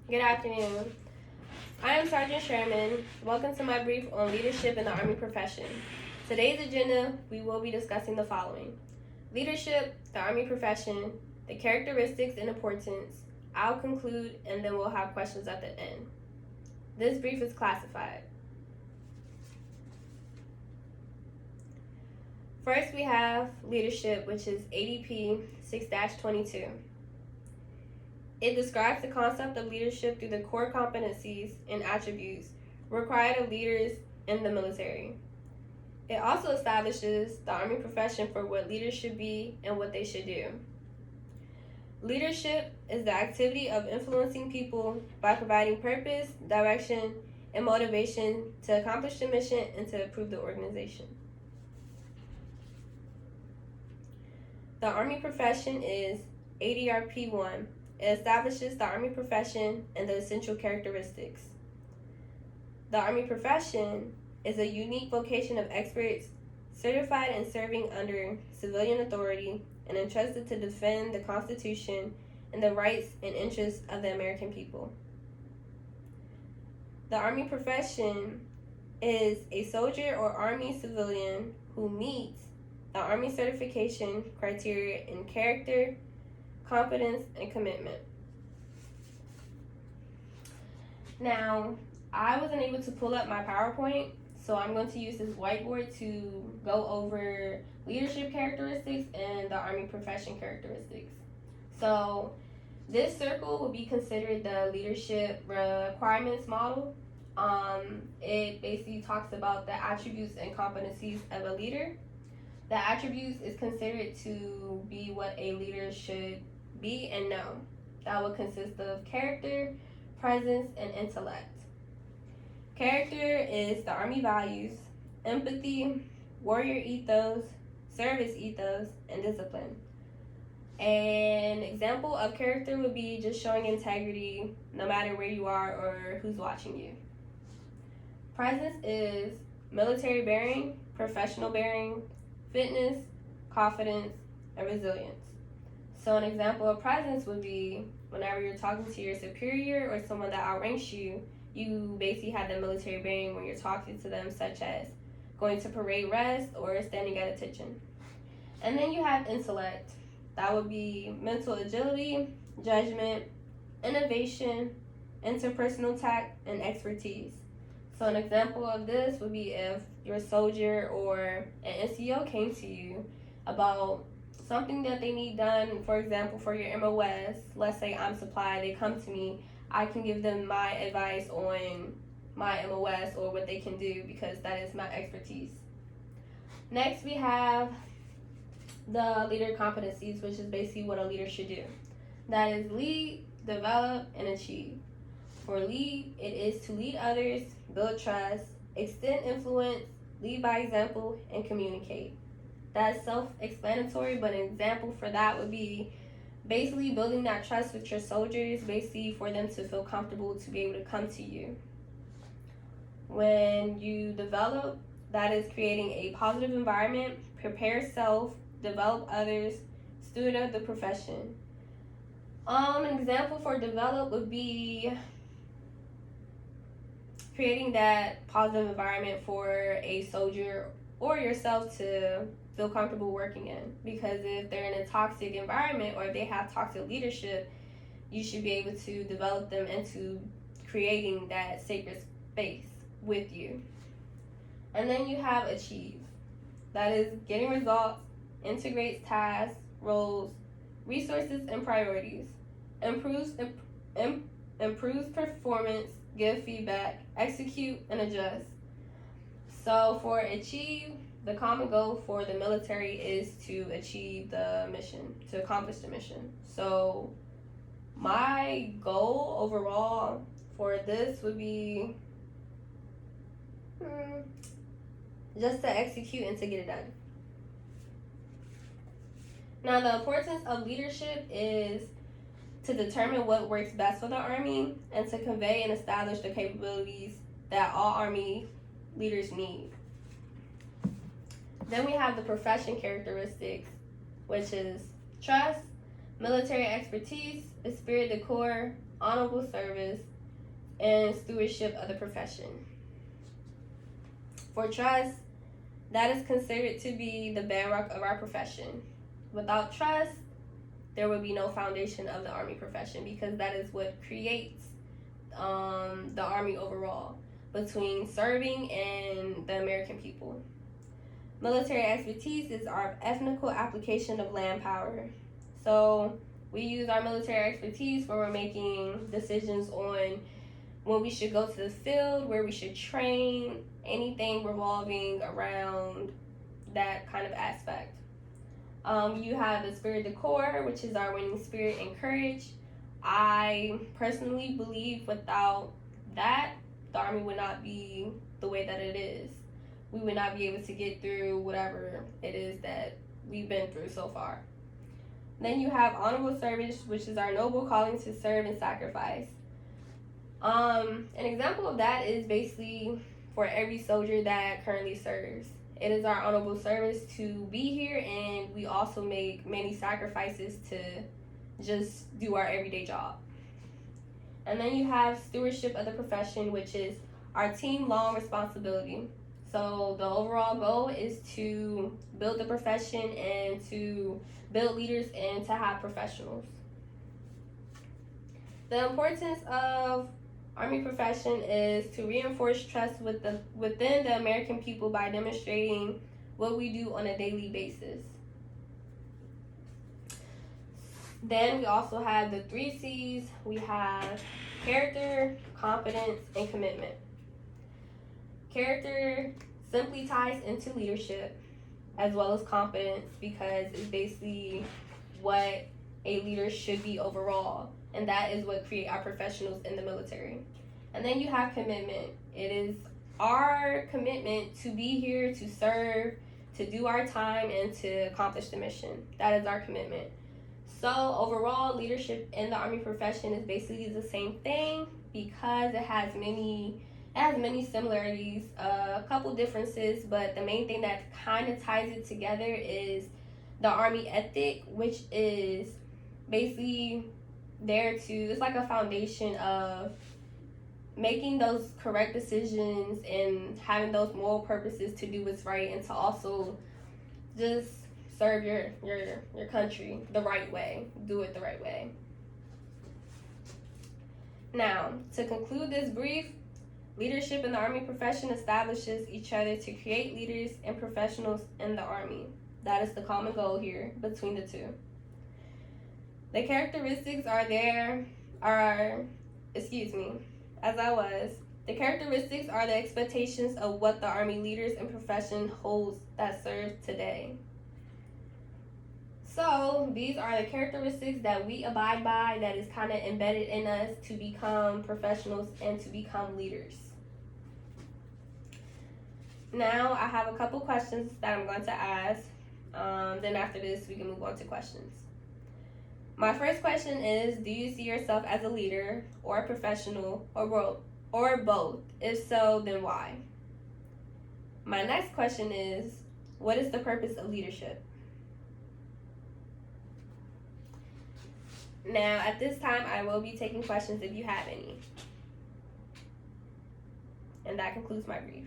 Good afternoon. I am Sergeant Sherman. Welcome to my brief on leadership in the Army profession. Today's agenda, we will be discussing the following: leadership, the Army profession, the characteristics and importance. I'll conclude and then we'll have questions at the end. This brief is classified. First, we have leadership, which is ADP 6-22. It describes the concept of leadership through the core competencies and attributes required of leaders in the military. It also establishes the Army profession for what leaders should be and what they should do. Leadership is the activity of influencing people by providing purpose, direction, and motivation to accomplish the mission and to improve the organization. The Army profession is ADRP 1. It establishes the Army profession and the essential characteristics. The Army profession is a unique vocation of experts certified in serving under civilian authority and entrusted to defend the Constitution and the rights and interests of the American people. The Army profession is a soldier or Army civilian who meets the Army certification criteria in character, competence, and commitment. Now, I wasn't able to pull up my PowerPoint, so I'm going to use this whiteboard to go over leadership characteristics and the Army profession characteristics. So, this circle will be considered the leadership requirements model. It basically talks about the attributes and competencies of a leader. The attributes is considered to be what a leader should be and know. That would consist of character, presence, and intellect. Character is the Army values, empathy, warrior ethos, service ethos, and discipline. An example of character would be just showing integrity no matter where you are or who's watching you. Presence is military bearing, professional bearing, fitness, confidence, and resilience. So an example of presence would be whenever you're talking to your superior or someone that outranks you, you basically have the military bearing when you're talking to them, such as going to parade rest or standing at attention. And then you have intellect. That would be mental agility, judgment, innovation, interpersonal tact, and expertise. So an example of this would be if your soldier or an NCO came to you about something that they need done, for example, for your MOS. Let's say I'm supply, they come to me, I can give them my advice on my MOS or what they can do because that is my expertise. Next, we have the leader competencies, which is basically what a leader should do. That is lead, develop, and achieve. For lead, it is to lead others, build trust, extend influence, lead by example, and communicate. That's self-explanatory, but an example for that would be basically building that trust with your soldiers, basically for them to feel comfortable to be able to come to you. When you develop, that is creating a positive environment, prepare self, develop others, steward of the profession. An example for develop would be creating that positive environment for a soldier or yourself to feel comfortable working in, because if they're in a toxic environment or if they have toxic leadership, you should be able to develop them into creating that sacred space with you. And then you have achieve. That is getting results, integrates tasks, roles, resources, and priorities, improves performance, give feedback, execute, and adjust. So for achieve, the common goal for the military is to achieve the mission, to accomplish the mission. So my goal overall for this would be just to execute and to get it done. Now, the importance of leadership is to determine what works best for the Army and to convey and establish the capabilities that all Army leaders need. Then we have the profession characteristics, which is trust, military expertise, esprit de corps, honorable service, and stewardship of the profession. For trust, that is considered to be the bedrock of our profession. Without trust, there would be no foundation of the Army profession, because that is what creates the Army overall, between serving and the American people. Military expertise is our ethnical application of land power. So we use our military expertise when we're making decisions on when we should go to the field, where we should train, anything revolving around that kind of aspect. You have the spirit de corps, which is our winning spirit and courage. I personally believe without that, the Army would not be the way that it is. We would not be able to get through whatever it is that we've been through so far. Then you have honorable service, which is our noble calling to serve and sacrifice. An example of that is basically for every soldier that currently serves. It is our honorable service to be here, and we also make many sacrifices to just do our everyday job. And then you have stewardship of the profession, which is our team long responsibility. So the overall goal is to build the profession and to build leaders and to have professionals. The importance of Army profession is to reinforce trust within the American people by demonstrating what we do on a daily basis. Then we also have the 3 C's. We have character, competence, and commitment. Character simply ties into leadership, as well as competence, because it's basically what a leader should be overall, and that is what create our professionals in the military. And then you have commitment. It is our commitment to be here, to serve, to do our time, and to accomplish the mission. That is our commitment. So overall, leadership in the Army profession is basically the same thing, because it has many similarities, a couple differences, but the main thing that kind of ties it together is the Army ethic, which is basically there to, it's like a foundation of making those correct decisions and having those moral purposes to do what's right, and to also just serve your country the right way, do it the right way. Now, to conclude this brief, leadership in the Army profession establishes each other to create leaders and professionals in the Army. That is the common goal here between the two. The characteristics the characteristics are the expectations of what the Army leaders and profession holds that serve today. So these are the characteristics that we abide by, that is kind of embedded in us to become professionals and to become leaders. Now I have a couple questions that I'm going to ask. Then after this, we can move on to questions. My first question is, do you see yourself as a leader or a professional or both? If so, then why? My next question is, what is the purpose of leadership? Now, at this time, I will be taking questions if you have any. And that concludes my brief.